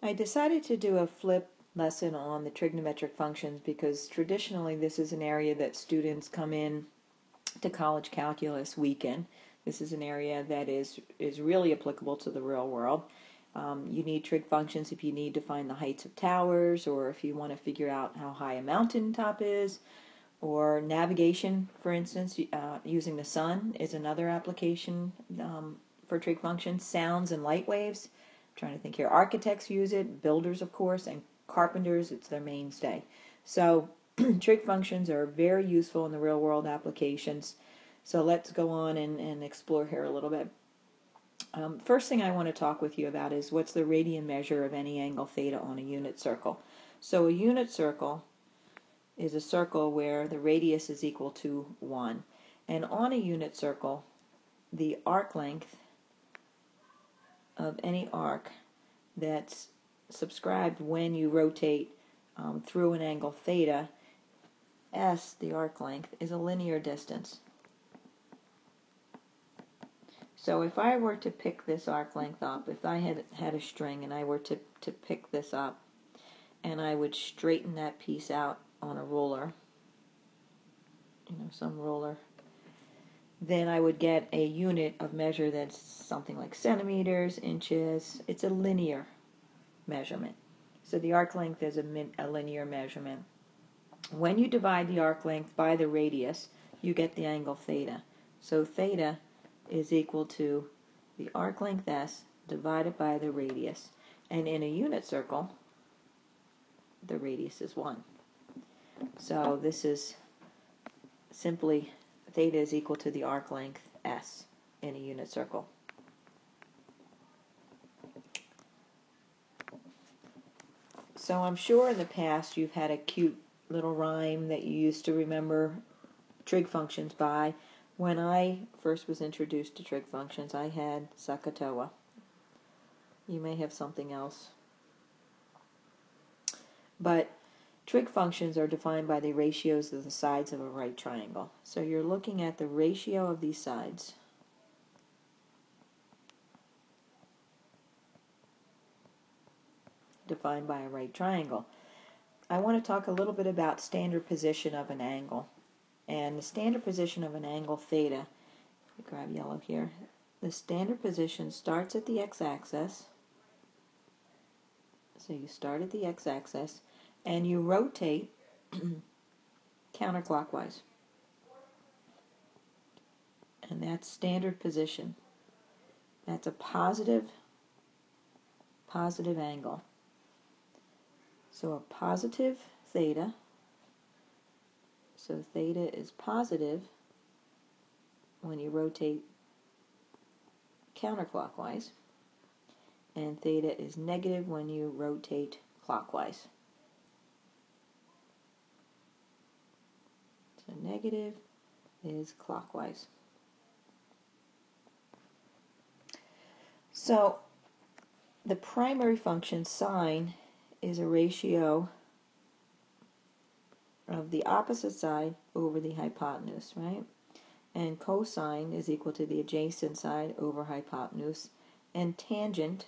I decided to do a flip lesson on the trigonometric functions because traditionally this is an area that students come in to college calculus week in. This is an area that is really applicable to the real world. You need trig functions if you need to find the heights of towers, or if you want to figure out how high a mountain top is, or navigation, for instance. Using the sun is another application for trig functions. Sounds and light waves. I'm trying to think here. Architects use it, builders of course, and carpenters, it's their mainstay. So trig functions are very useful in the real world applications. So let's go on and explore here a little bit. First thing I want to talk with you about is what's the radian measure of any angle theta on a unit circle. So a unit circle is a circle where the radius is equal to 1. And on a unit circle, the arc length of any arc that's subscribed when you rotate through an angle theta, s, the arc length, is a linear distance. So if I were to pick this arc length up, if I had a string and I were to pick this up, and I would straighten that piece out on a ruler, some ruler, then I would get a unit of measure that's something like centimeters, inches. It's a linear measurement. So the arc length is a linear measurement. When you divide the arc length by the radius, you get the angle theta. So theta is equal to the arc length s divided by the radius. And in a unit circle, the radius is 1. So this is simply theta is equal to the arc length s in a unit circle. So I'm sure in the past you've had a cute little rhyme that you used to remember trig functions by. When I first was introduced to trig functions, I had Sakatoa. You may have something else. But trig functions are defined by the ratios of the sides of a right triangle. So you're looking at the ratio of these sides. Defined by a right triangle. I want to talk a little bit about standard position of an angle. And the standard position of an angle theta, grab yellow here, the standard position starts at the x-axis. So you start at the x-axis and you rotate counterclockwise. And that's standard position. That's a positive angle. So a positive theta, so theta is positive when you rotate counterclockwise, and theta is negative when you rotate clockwise. So negative is clockwise. So the primary function sine is a ratio of the opposite side over the hypotenuse, right? And cosine is equal to the adjacent side over hypotenuse. And tangent,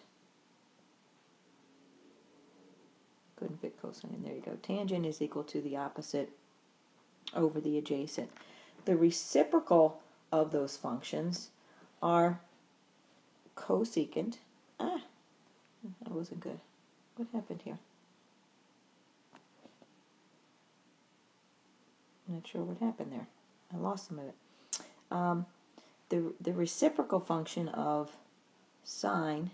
couldn't fit cosine, there you go. Tangent is equal to the opposite over the adjacent. The reciprocal of those functions are cosecant. That wasn't good. What happened here? I'm not sure what happened there. I lost some of it. The reciprocal function of sine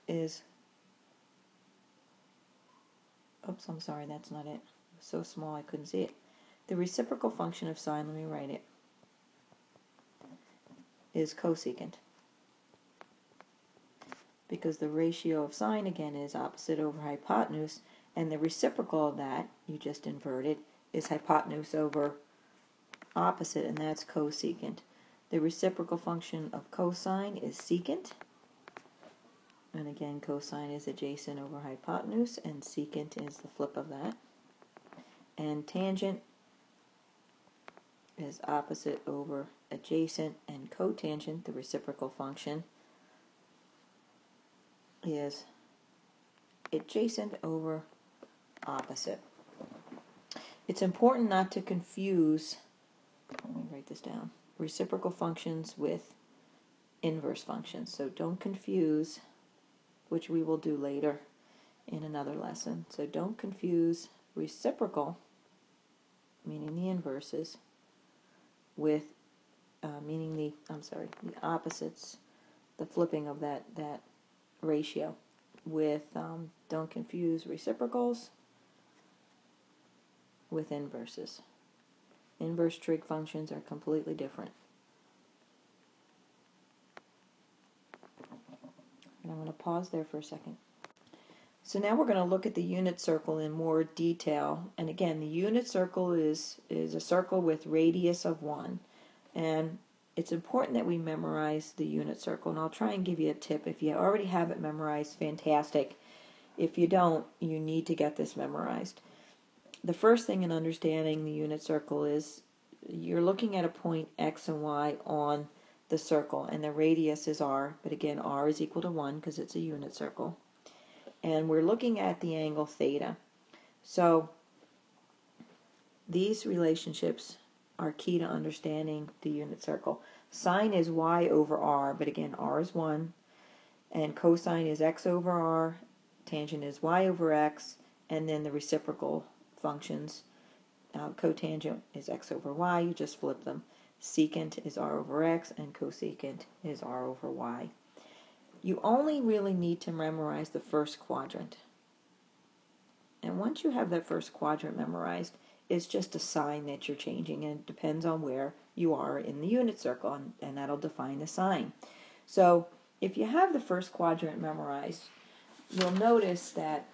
is, oops, I'm sorry, that's not it. It was so small I couldn't see it. The reciprocal function of sine, let me write it, is cosecant. Because the ratio of sine, again, is opposite over hypotenuse, and the reciprocal of that, you just inverted, is hypotenuse over opposite, and that's cosecant. The reciprocal function of cosine is secant, and again, cosine is adjacent over hypotenuse, and secant is the flip of that. And tangent is opposite over adjacent, and cotangent, the reciprocal function, is adjacent over opposite. It's important not to confuse, let me write this down, reciprocal functions with inverse functions. So don't confuse, which we will do later in another lesson. So don't confuse reciprocal, meaning the inverses, with meaning the opposites, the flipping of that ratio, with don't confuse reciprocals with inverses. Inverse trig functions are completely different. And I'm going to pause there for a second. So now we're going to look at the unit circle in more detail. And again, the unit circle is a circle with radius of 1. And it's important that we memorize the unit circle. And I'll try and give you a tip. If you already have it memorized, fantastic. If you don't, you need to get this memorized. The first thing in understanding the unit circle is you're looking at a point X and Y on the circle, and the radius is R, but again, R is equal to 1 because it's a unit circle. And we're looking at the angle theta. So these relationships are key to understanding the unit circle. Sine is Y over R, but again, R is 1, and cosine is X over R, tangent is Y over X, and then the reciprocal functions, cotangent is X over Y, you just flip them. Secant is R over X, and cosecant is R over Y. You only really need to memorize the first quadrant. And once you have that first quadrant memorized, it's just a sign that you're changing, and it depends on where you are in the unit circle, and that'll define the sign. So if you have the first quadrant memorized, you'll notice that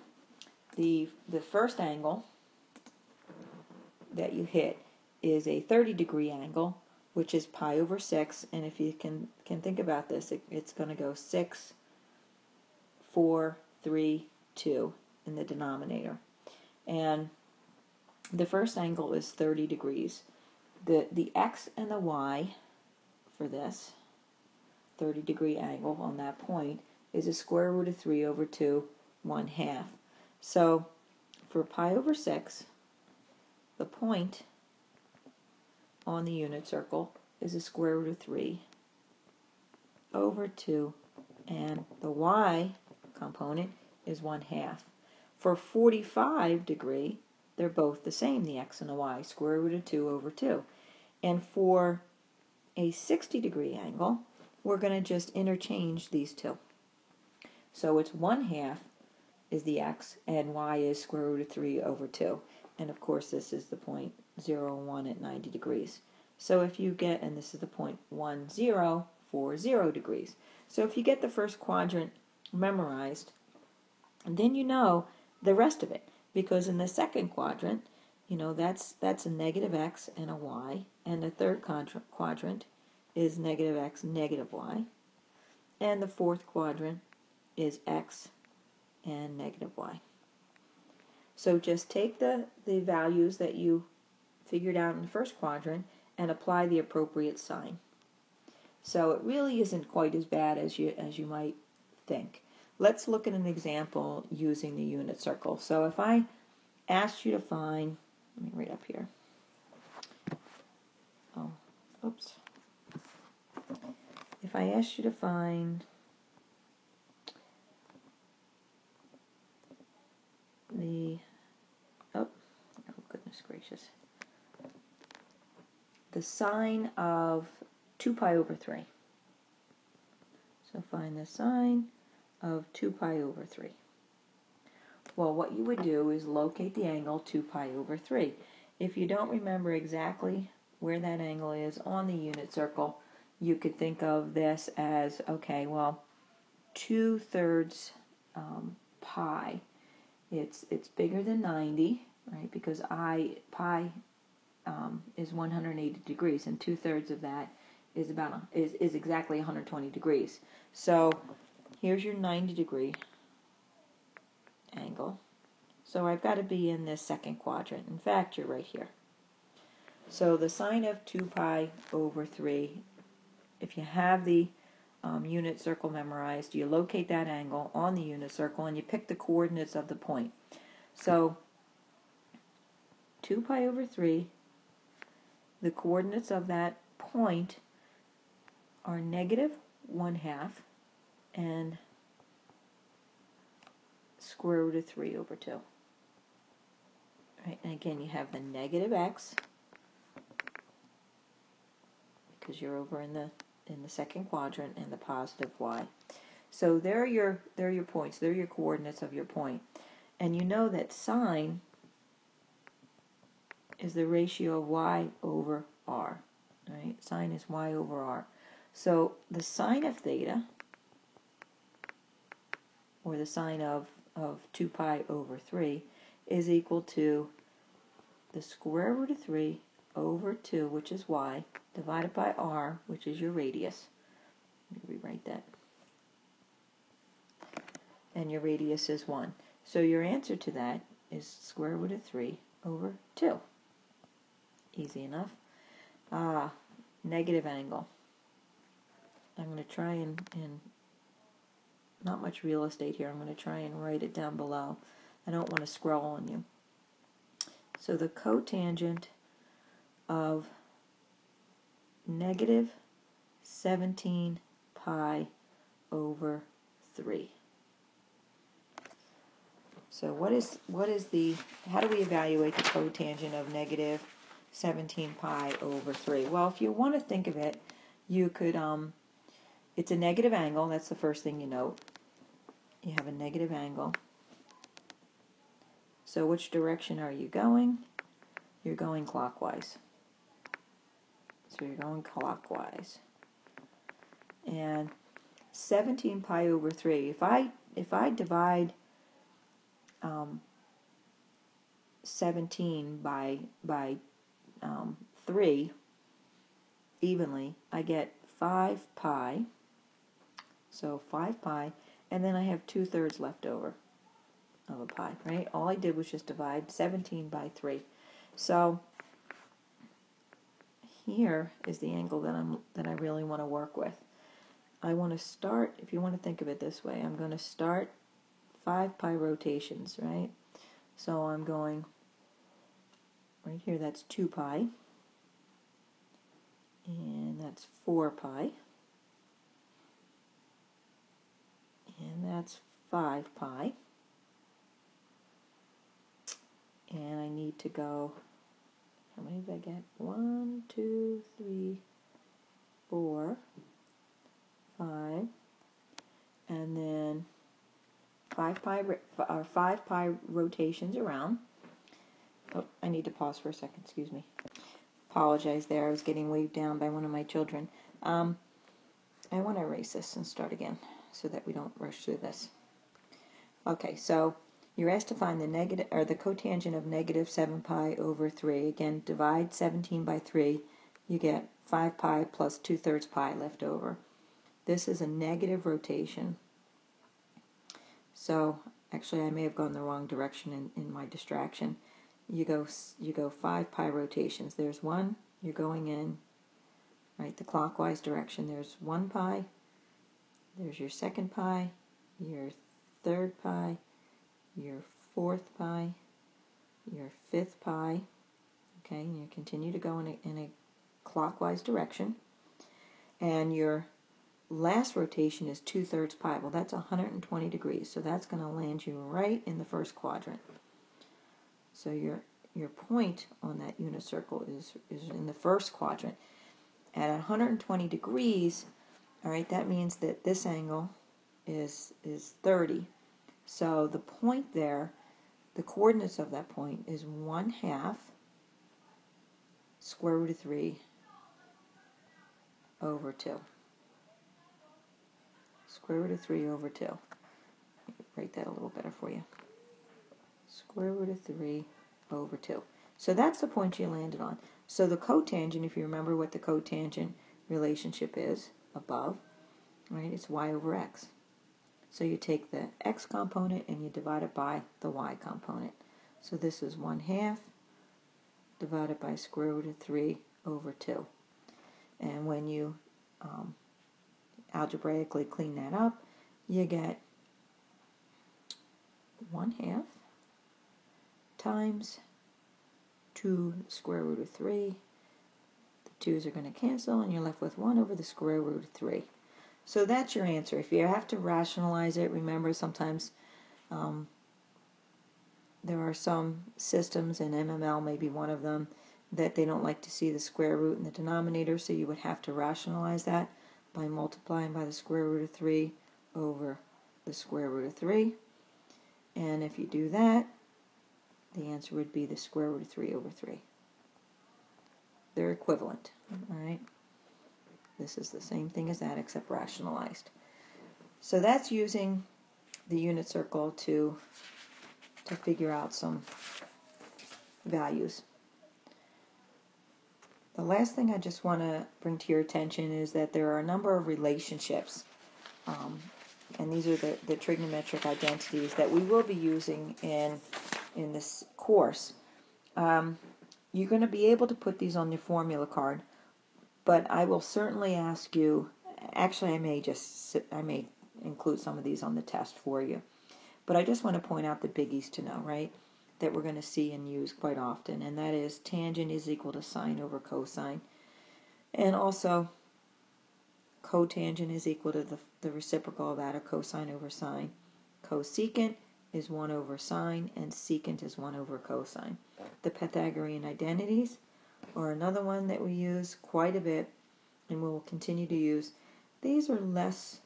the first angle that you hit is a 30-degree angle, which is pi over 6, and if you can think about this, it's going to go 6, 4, 3, 2 in the denominator. And the first angle is 30 degrees. The x and the y for this 30-degree angle on that point is a square root of 3 over 2, 1/2. So for pi over 6, the point on the unit circle is a square root of 3 over 2, and the y component is 1/2. For 45 degree, they're both the same, the x and the y, square root of 2 over 2. And for a 60-degree angle, we're going to just interchange these two. So it's 1/2 is the x, and y is square root of 3 over 2. And of course, this is the point 0, 1 at 90 degrees. So if you get, and this is the point 1, 0, 4, 0 degrees. So if you get the first quadrant memorized, then you know the rest of it. Because in the second quadrant, you know, that's a negative x and a y. And the third quadrant is negative x, negative y. And the fourth quadrant is x and negative y. So just take the values that you figured out in the first quadrant and apply the appropriate sign. So it really isn't quite as bad as you might think. Let's look at an example using the unit circle. So if I asked you to find, let me write up here. Oh, oops. If I asked you to find the, oh goodness gracious, the sine of 2 pi over 3. So find the sine of 2 pi over 3. Well, what you would do is locate the angle 2 pi over 3. If you don't remember exactly where that angle is on the unit circle, you could think of this as, okay, well, 2/3 pi. It's bigger than 90, right? Because pi is 180 degrees, and 2/3 of that is exactly 120 degrees. So here's your 90-degree angle. So I've got to be in this second quadrant. In fact, you're right here. So the sine of 2 pi over 3, if you have the unit circle memorized, you locate that angle on the unit circle and you pick the coordinates of the point. So 2 pi over 3, the coordinates of that point are negative 1/2 and square root of 3 over 2. Right, and again, you have the negative x because you're over in the second quadrant, and the positive y. So there are your points. They're your coordinates of your point. And you know that sine is the ratio of y over r. Right? Sine is y over r. So the sine of theta, or the sine of 2 pi over 3, is equal to the square root of 3 over 2, which is y, divided by r, which is your radius. Let me rewrite that. And your radius is 1. So your answer to that is square root of 3 over 2. Easy enough. Negative angle. I'm going to try and not much real estate here. I'm going to try and write it down below. I don't want to scroll on you. So the cotangent of negative 17 pi over 3. So how do we evaluate the cotangent of negative 17 pi over 3? Well, if you want to think of it, you could, it's a negative angle. That's the first thing you note. You have a negative angle. So which direction are you going? You're going clockwise. So you're going clockwise. And 17 pi over 3, if I divide 17 by 3 evenly, I get 5 pi. So 5 pi, and then I have 2/3 left over of a pi, right? All I did was just divide 17 by 3. So here is the angle that I really want to work with. I want to start, if you want to think of it this way, I'm going to start 5 pi rotations, right? So I'm going right here, that's 2 pi, and that's 4 pi, and that's 5 pi, and I need to go, how many did I get? 1, 2, 3, 4, 5, and then 5 pi rotations around. Oh, I need to pause for a second, excuse me. Apologize there, I was getting waved down by one of my children. I want to erase this and start again so that we don't rush through this. Okay, so you're asked to find the cotangent of negative 7 pi over 3. Again, divide 17 by 3, you get 5 pi plus 2/3 pi left over. This is a negative rotation. So actually I may have gone the wrong direction in my distraction. You go 5 pi rotations. There's one, you're going in, right, the clockwise direction. There's 1 pi, there's your second pi, your third pi, your fourth pi, your fifth pi, okay, and you continue to go in a clockwise direction, and your last rotation is 2/3 pi. Well, that's 120 degrees, so that's going to land you right in the first quadrant. So your point on that unit circle is in the first quadrant. At 120 degrees, all right, that means that this angle is 30. So the point there, the coordinates of that point is 1/2 square root of 3 over 2. Square root of 3 over 2. Let me write that a little better for you. Square root of 3 over 2. So that's the point you landed on. So the cotangent, if you remember what the cotangent relationship is above, right, it's y over x. So you take the x component and you divide it by the y component. So this is 1/2 divided by square root of 3 over 2. And when you algebraically clean that up, you get 1/2 times 2 square root of 3. The 2's are going to cancel, and you're left with 1 over the square root of 3. So that's your answer. If you have to rationalize it, remember sometimes there are some systems, and MML may be one of them, that they don't like to see the square root in the denominator, so you would have to rationalize that by multiplying by the square root of 3 over the square root of 3. And if you do that, the answer would be the square root of 3 over 3. They're equivalent, all right? This is the same thing as that, except rationalized. So that's using the unit circle to figure out some values. The last thing I just want to bring to your attention is that there are a number of relationships, and these are the trigonometric identities that we will be using in this course. You're going to be able to put these on your formula card, but I will certainly ask you, actually I may include some of these on the test for you, but I just want to point out the biggies to know, right, that we're going to see and use quite often, and that is tangent is equal to sine over cosine, and also cotangent is equal to the reciprocal of that, or cosine over sine. Cosecant is 1 over sine, and secant is 1 over cosine. The Pythagorean identities are another one that we use quite a bit, and we will continue to use. These are less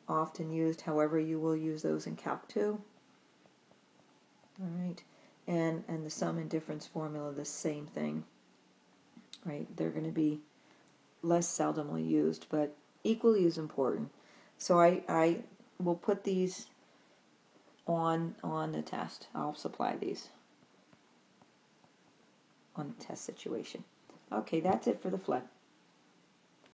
often used, however you will use those in Calc 2. All right, and the sum and difference formula, the same thing, right? They're going to be less seldomly used, but equally as important. So I will put these on the test. I'll supply these on the test situation. Okay, that's it for the flip.